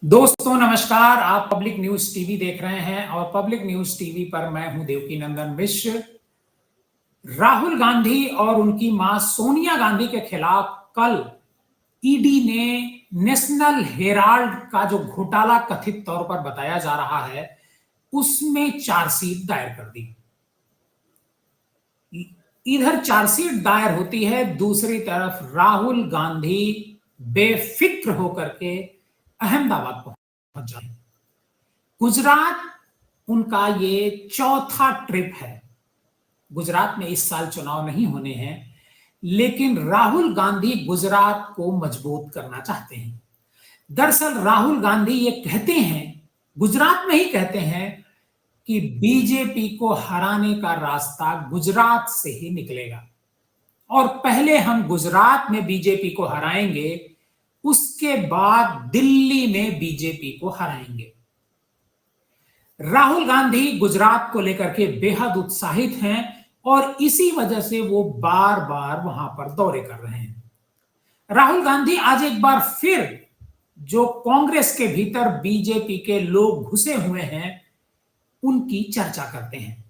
दोस्तों नमस्कार। आप पब्लिक न्यूज टीवी देख रहे हैं और पब्लिक न्यूज टीवी पर मैं हूं देवकी नंदन मिश्र। राहुल गांधी और उनकी मां सोनिया गांधी के खिलाफ कल ईडी ने नेशनल हेराल्ड का जो घोटाला कथित तौर पर बताया जा रहा है उसमें चार्जशीट दायर कर दी। इधर चार्जशीट दायर होती है, दूसरी तरफ राहुल गांधी बेफिक्र होकर के अहमदाबाद पहुंच जाए। गुजरात उनका ये चौथा ट्रिप है। गुजरात में इस साल चुनाव नहीं होने हैं, लेकिन राहुल गांधी गुजरात को मजबूत करना चाहते हैं। दरअसल राहुल गांधी ये कहते हैं, गुजरात में ही कहते हैं कि बीजेपी को हराने का रास्ता गुजरात से ही निकलेगा और पहले हम गुजरात में बीजेपी को हराएंगे, उसके बाद दिल्ली में बीजेपी को हराएंगे। राहुल गांधी गुजरात को लेकर के बेहद उत्साहित हैं और इसी वजह से वो बार बार वहां पर दौरे कर रहे हैं। राहुल गांधी आज एक बार फिर जो कांग्रेस के भीतर बीजेपी के लोग घुसे हुए हैं उनकी चर्चा करते हैं,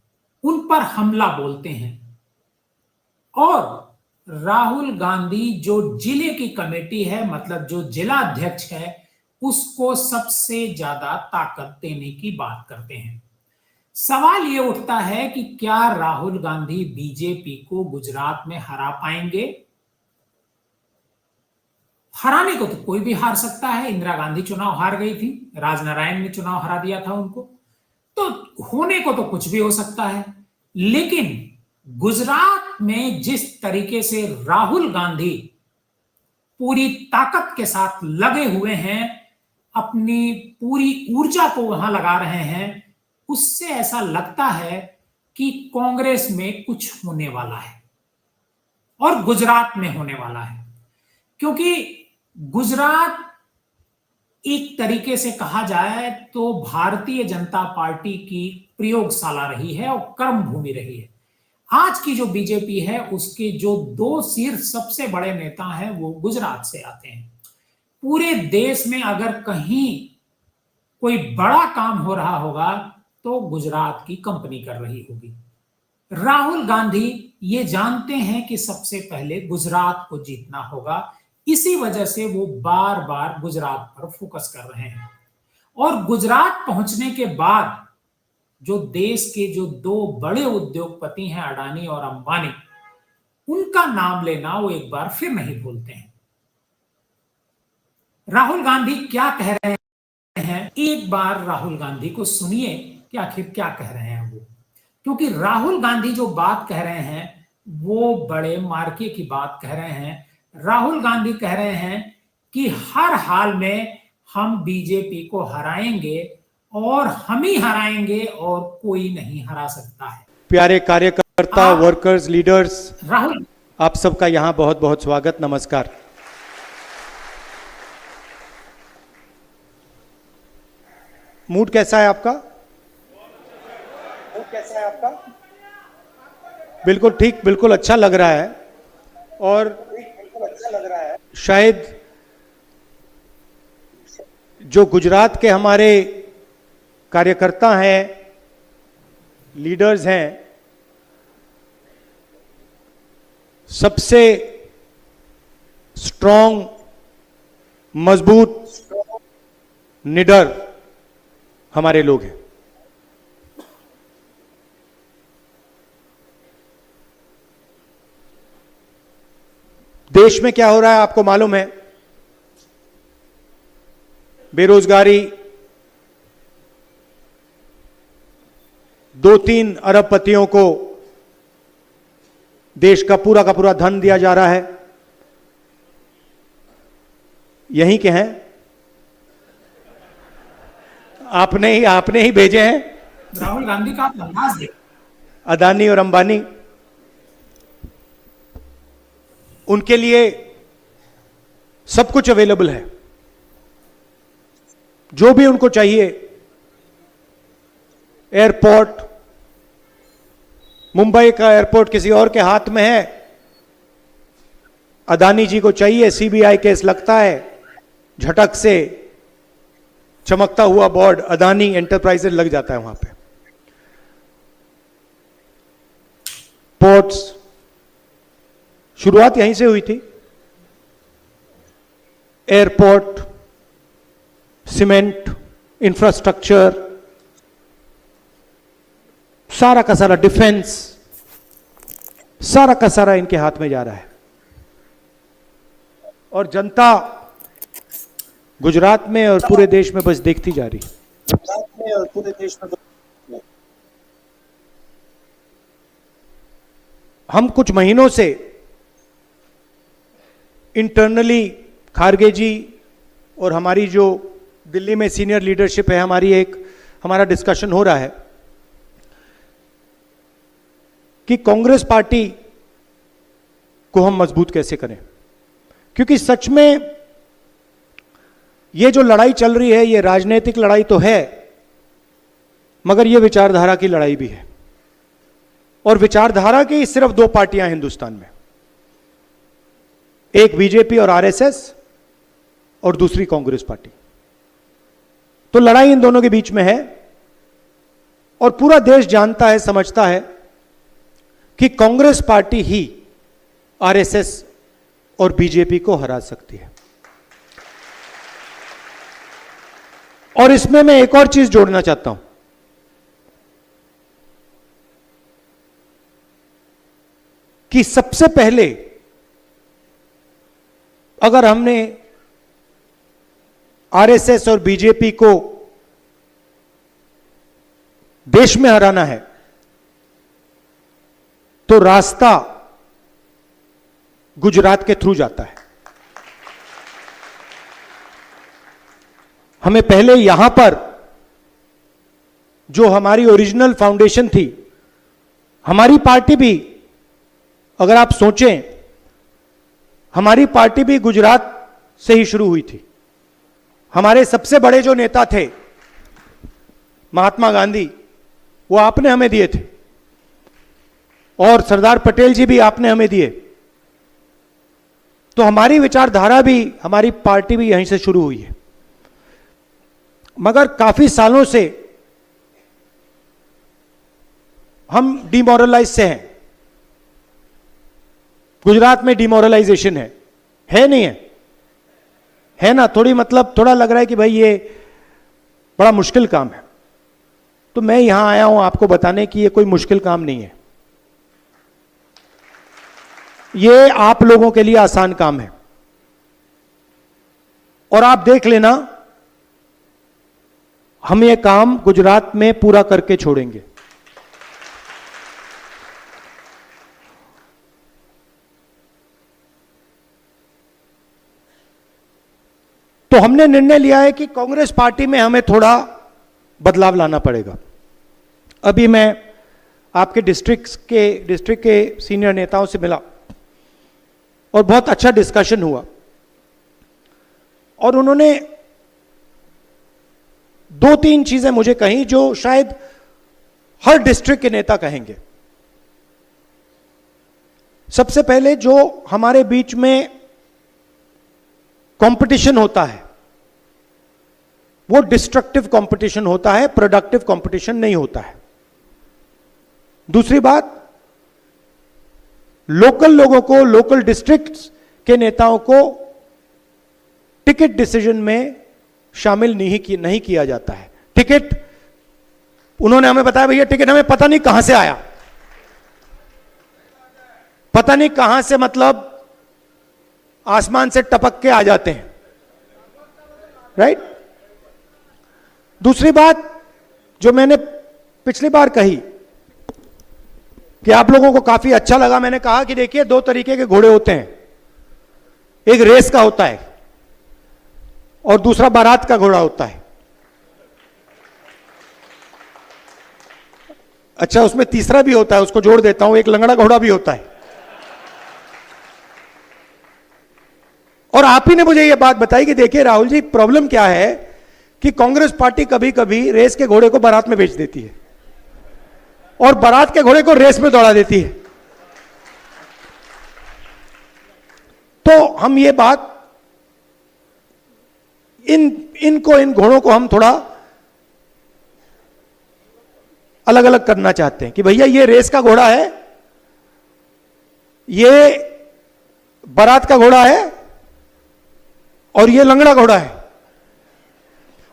उन पर हमला बोलते हैं और राहुल गांधी जो जिले की कमेटी है, मतलब जो जिला अध्यक्ष है, उसको सबसे ज्यादा ताकत देने की बात करते हैं। सवाल यह उठता है कि क्या राहुल गांधी बीजेपी को गुजरात में हरा पाएंगे? हराने को तो कोई भी हार सकता है। इंदिरा गांधी चुनाव हार गई थी, राजनारायण ने चुनाव हरा दिया था उनको, तो होने को तो कुछ भी हो सकता है। लेकिन गुजरात में जिस तरीके से राहुल गांधी पूरी ताकत के साथ लगे हुए हैं, अपनी पूरी ऊर्जा को वहां लगा रहे हैं, उससे ऐसा लगता है कि कांग्रेस में कुछ होने वाला है और गुजरात में होने वाला है। क्योंकि गुजरात एक तरीके से कहा जाए तो भारतीय जनता पार्टी की प्रयोगशाला रही है और कर्म भूमि रही है। आज की जो बीजेपी है उसके जो दो शीर्ष सबसे बड़े नेता हैं वो गुजरात से आते हैं। पूरे देश में अगर कहीं कोई बड़ा काम हो रहा होगा तो गुजरात की कंपनी कर रही होगी। राहुल गांधी ये जानते हैं कि सबसे पहले गुजरात को जीतना होगा, इसी वजह से वो बार बार गुजरात पर फोकस कर रहे हैं। और गुजरात पहुंचने के बाद जो देश के जो दो बड़े उद्योगपति हैं, अडानी और अंबानी, उनका नाम लेना वो एक बार फिर नहीं भूलते हैं। राहुल गांधी क्या कह रहे हैं, एक बार राहुल गांधी को सुनिए कि आखिर क्या कह रहे हैं वो। क्योंकि राहुल गांधी जो बात कह रहे हैं वो बड़े मार्के की बात कह रहे हैं। राहुल गांधी कह रहे हैं कि हर हाल में हम बीजेपी को हराएंगे और हम ही हराएंगे और कोई नहीं हरा सकता है। प्यारे कार्यकर्ता, वर्कर्स, लीडर्स, राहुल, आप सबका यहां बहुत बहुत स्वागत, नमस्कार। मूड कैसा है आपका? बिल्कुल ठीक, बिल्कुल अच्छा लग रहा है। और शायद जो गुजरात के हमारे कार्यकर्ता हैं, लीडर्स हैं, सबसे स्ट्रॉन्ग, मजबूत, निडर हमारे लोग हैं। देश में क्या हो रहा है आपको मालूम है। बेरोजगारी, 2-3 अरबपतियों को देश का पूरा धन दिया जा रहा है। यहीं के हैं, आपने ही भेजे हैं। राहुल गांधी का अंदाज देखो, अदानी और अंबानी, उनके लिए सब कुछ अवेलेबल है, जो भी उनको चाहिए। एयरपोर्ट, मुंबई का एयरपोर्ट किसी और के हाथ में है, अदानी जी को चाहिए, सीबीआई केस लगता है, झटक से चमकता हुआ बोर्ड अदानी एंटरप्राइजेज लग जाता है वहां पे। पोर्ट्स, शुरुआत यहीं से हुई थी। एयरपोर्ट, सीमेंट, इंफ्रास्ट्रक्चर, सारा का सारा डिफेंस, सारा का सारा इनके हाथ में जा रहा है। और जनता गुजरात में और पूरे देश में बस देखती जा रही है। हम कुछ महीनों से इंटरनली खारगे जी और हमारी जो दिल्ली में सीनियर लीडरशिप है, हमारा डिस्कशन हो रहा है कि कांग्रेस पार्टी को हम मजबूत कैसे करें। क्योंकि सच में ये जो लड़ाई चल रही है, ये राजनीतिक लड़ाई तो है, मगर ये विचारधारा की लड़ाई भी है। और विचारधारा की सिर्फ दो पार्टियां हिंदुस्तान में, एक बीजेपी और आरएसएस और दूसरी कांग्रेस पार्टी। तो लड़ाई इन दोनों के बीच में है और पूरा देश जानता है, समझता है कि कांग्रेस पार्टी ही आरएसएस और बीजेपी को हरा सकती है। और इसमें मैं एक और चीज जोड़ना चाहता हूं कि सबसे पहले अगर हमने आरएसएस और बीजेपी को देश में हराना है तो रास्ता गुजरात के थ्रू जाता है। हमें पहले यहां पर जो हमारी ओरिजिनल फाउंडेशन थी, हमारी पार्टी भी, अगर आप सोचें, हमारी पार्टी भी गुजरात से ही शुरू हुई थी। हमारे सबसे बड़े जो नेता थे महात्मा गांधी, वो आपने हमें दिए थे, और सरदार पटेल जी भी आपने हमें दिए। तो हमारी विचारधारा भी, हमारी पार्टी भी यहीं से शुरू हुई है। मगर काफी सालों से हम डिमोरलाइज से हैं। गुजरात में डिमोरलाइजेशन है नहीं है ना? थोड़ी, मतलब थोड़ा लग रहा है कि भाई ये बड़ा मुश्किल काम है। तो मैं यहां आया हूं आपको बताने कि ये कोई मुश्किल काम नहीं है, ये आप लोगों के लिए आसान काम है। और आप देख लेना, हम ये काम गुजरात में पूरा करके छोड़ेंगे। तो हमने निर्णय लिया है कि कांग्रेस पार्टी में हमें थोड़ा बदलाव लाना पड़ेगा। अभी मैं आपके डिस्ट्रिक्ट के सीनियर नेताओं से मिला और बहुत अच्छा डिस्कशन हुआ, और उन्होंने दो तीन चीजें मुझे कही जो शायद हर डिस्ट्रिक्ट के नेता कहेंगे। सबसे पहले, जो हमारे बीच में कंपटीशन होता है वो डिस्ट्रक्टिव कंपटीशन होता है, प्रोडक्टिव कंपटीशन नहीं होता है। दूसरी बात, लोकल लोगों को, लोकल डिस्ट्रिक्ट्स के नेताओं को टिकट डिसीजन में शामिल नहीं किया जाता है। टिकट, उन्होंने हमें बताया भैया टिकट हमें पता नहीं कहां से आया, पता नहीं कहां से, मतलब आसमान से टपक के आ जाते हैं, राइट? दूसरी बात जो मैंने पिछली बार कही कि आप लोगों को काफी अच्छा लगा, मैंने कहा कि देखिए दो तरीके के घोड़े होते हैं, एक रेस का होता है और दूसरा बारात का घोड़ा होता है। अच्छा, उसमें तीसरा भी होता है, उसको जोड़ देता हूं, एक लंगड़ा घोड़ा भी होता है। और आप ही ने मुझे यह बात बताई कि देखिए राहुल जी, प्रॉब्लम क्या है कि कांग्रेस पार्टी कभी कभी रेस के घोड़े को बारात में बेच देती है और बारात के घोड़े को रेस में दौड़ा देती है। तो हम ये बात इन घोड़ों को हम थोड़ा अलग अलग करना चाहते हैं कि भैया ये रेस का घोड़ा है, ये बारात का घोड़ा है और ये लंगड़ा घोड़ा है,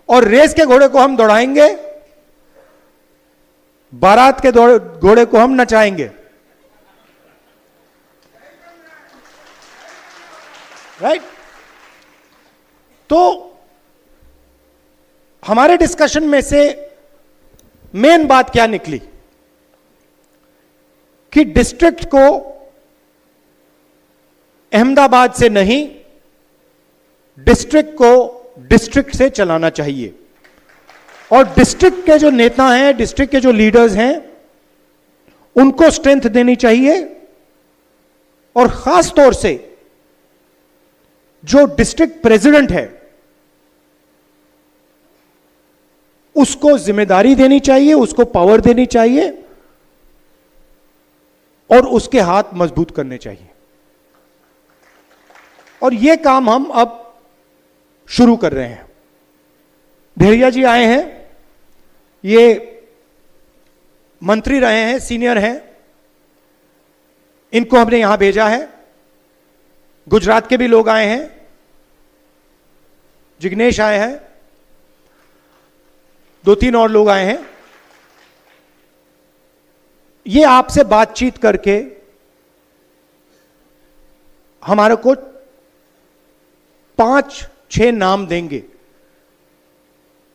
और रेस के घोड़े को हम दौड़ाएंगे, बारात के घोड़े को हम नचाएंगे। राइट? तो हमारे डिस्कशन में से मेन बात क्या निकली कि डिस्ट्रिक्ट को अहमदाबाद से नहीं, डिस्ट्रिक्ट को डिस्ट्रिक्ट से चलाना चाहिए, और डिस्ट्रिक्ट के जो नेता हैं, डिस्ट्रिक्ट के जो लीडर्स हैं, उनको स्ट्रेंथ देनी चाहिए, और खास तौर से जो डिस्ट्रिक्ट प्रेसिडेंट है उसको जिम्मेदारी देनी चाहिए, उसको पावर देनी चाहिए, और उसके हाथ मजबूत करने चाहिए। और यह काम हम अब शुरू कर रहे हैं। भेड़िया जी आए हैं, ये मंत्री रहे हैं, सीनियर हैं, इनको हमने यहां भेजा है। गुजरात के भी लोग आए हैं, जिग्नेश आए हैं, 2-3 और लोग आए हैं। ये आपसे बातचीत करके हमारे को 5-6 नाम देंगे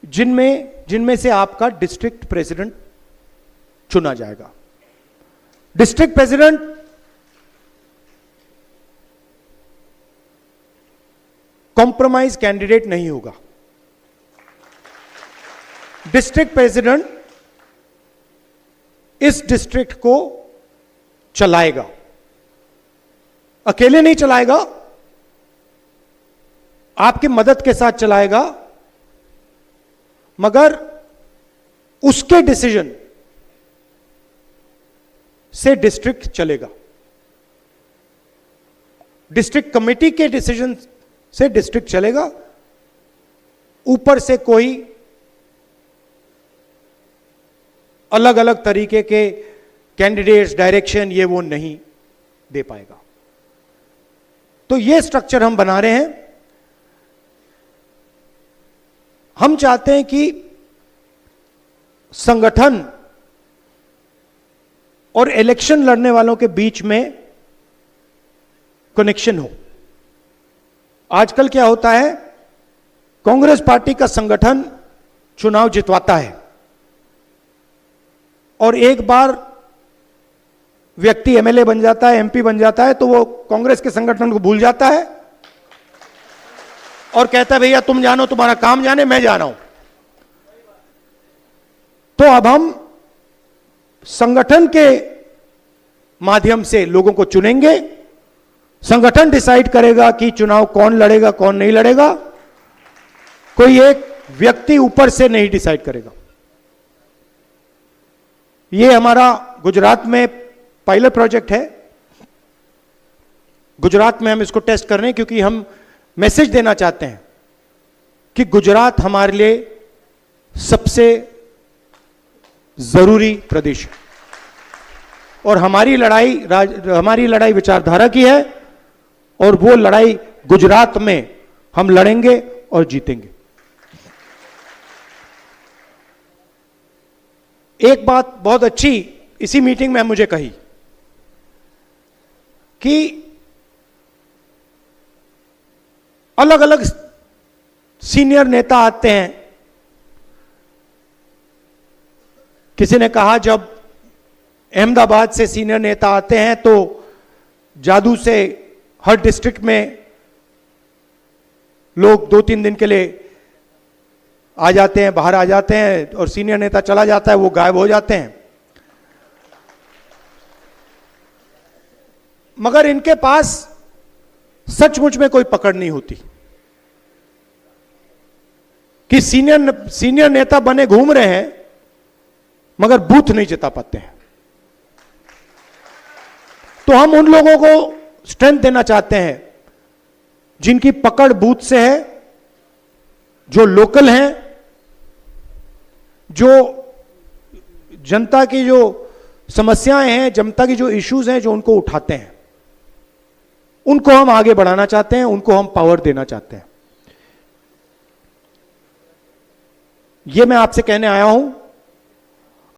जिनमें से आपका डिस्ट्रिक्ट प्रेसिडेंट चुना जाएगा। डिस्ट्रिक्ट प्रेसिडेंट कॉम्प्रोमाइज कैंडिडेट नहीं होगा। डिस्ट्रिक्ट प्रेसिडेंट इस डिस्ट्रिक्ट को चलाएगा, अकेले नहीं चलाएगा, आपकी मदद के साथ चलाएगा, मगर उसके डिसीजन से डिस्ट्रिक्ट चलेगा। डिस्ट्रिक्ट कमेटी के डिसीजन से डिस्ट्रिक्ट चलेगा, ऊपर से कोई अलग अलग तरीके के कैंडिडेट्स, डायरेक्शन, ये वो नहीं दे पाएगा। तो ये स्ट्रक्चर हम बना रहे हैं। हम चाहते हैं कि संगठन और इलेक्शन लड़ने वालों के बीच में कनेक्शन हो। आजकल क्या होता है, कांग्रेस पार्टी का संगठन चुनाव जितवाता है और एक बार व्यक्ति एमएलए बन जाता है, एमपी बन जाता है, तो वो कांग्रेस के संगठन को भूल जाता है और कहता है भैया तुम जानो, तुम्हारा काम जाने, मैं जा रहा हूं। तो अब हम संगठन के माध्यम से लोगों को चुनेंगे, संगठन डिसाइड करेगा कि चुनाव कौन लड़ेगा, कौन नहीं लड़ेगा, कोई एक व्यक्ति ऊपर से नहीं डिसाइड करेगा। ये हमारा गुजरात में पायलट प्रोजेक्ट है। गुजरात में हम इसको टेस्ट कर रहे हैं क्योंकि हम मैसेज देना चाहते हैं कि गुजरात हमारे लिए सबसे जरूरी प्रदेश है और हमारी लड़ाई विचारधारा की है और वो लड़ाई गुजरात में हम लड़ेंगे और जीतेंगे। एक बात बहुत अच्छी इसी मीटिंग में मुझे कही कि अलग अलग सीनियर नेता आते हैं। किसी ने कहा जब अहमदाबाद से सीनियर नेता आते हैं तो जादू से हर डिस्ट्रिक्ट में लोग 2-3 दिन के लिए आ जाते हैं, बाहर आ जाते हैं और सीनियर नेता चला जाता है, वो गायब हो जाते हैं। मगर इनके पास सचमुच में कोई पकड़ नहीं होती कि सीनियर नेता बने घूम रहे हैं मगर बूथ नहीं जिता पाते हैं। तो हम उन लोगों को स्ट्रेंथ देना चाहते हैं जिनकी पकड़ बूथ से है जो लोकल हैं, जो जनता की जो समस्याएं हैं, जनता की जो इश्यूज हैं, जो उनको उठाते हैं, उनको हम आगे बढ़ाना चाहते हैं, उनको हम पावर देना चाहते हैं। यह मैं आपसे कहने आया हूं